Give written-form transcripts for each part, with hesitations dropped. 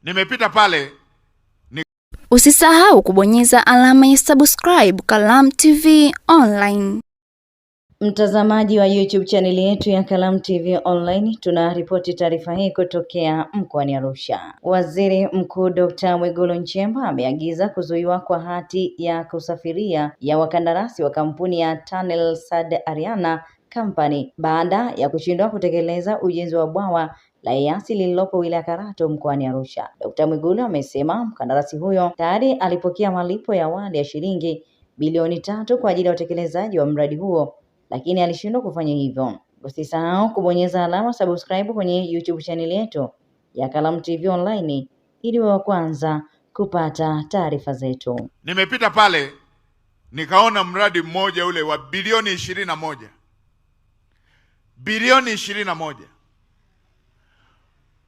Nimepita pale Usisahau kubonyeza alama ya subscribe Kalamu TV Online. Mtazamaji wa YouTube channel yetu ya Kalamu TV Online, tunaripoti taarifa hii kutokea mkoani Arusha. Waziri Mkuu Dr. Mwigulu Nchemba ameagiza kuzuiwa kwa hati ya kusafiria ya wakandarasi wa kampuni ya Tunnel Sad Ariana Company baada ya kushindwa kutekeleza ujenzi wa bwawa la Eyasi lililopo wilaya Karatu mkoani Arusha. Dr. Mwigulu amesema mkandarasi huyo tayari alipokea malipo ya awali ya shilingi bilioni 3 kwa ajili ya utekelezaji wa mradi huo, lakini alishindwa kufanya hivyo. Usisahau kubonyeza alama subscribe kwenye YouTube channel yetu ya Kalamu TV Online ili wa kwanza kupata taarifa zetu. Nimepita pale nikaona mradi mmoja ule wa bilioni 21. Bilioni 21.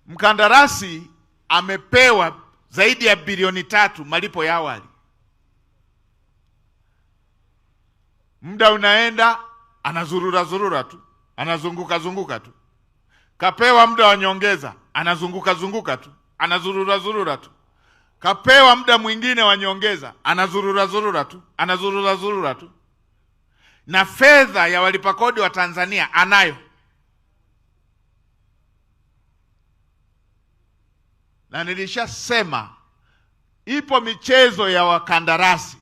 Mkandarasi amepewa zaidi ya bilioni 3 malipo ya awali. Muda unaenda, anazurura tu, anazunguka tu. Kapewa muda wa nyongeza, anazunguka tu, anazurura tu. Kapewa muda mwingine wa nyongeza, anazurura tu. Na fedha ya walipa kodi wa Tanzania anayo. Na nilishasema ipo michezo ya wakandarasi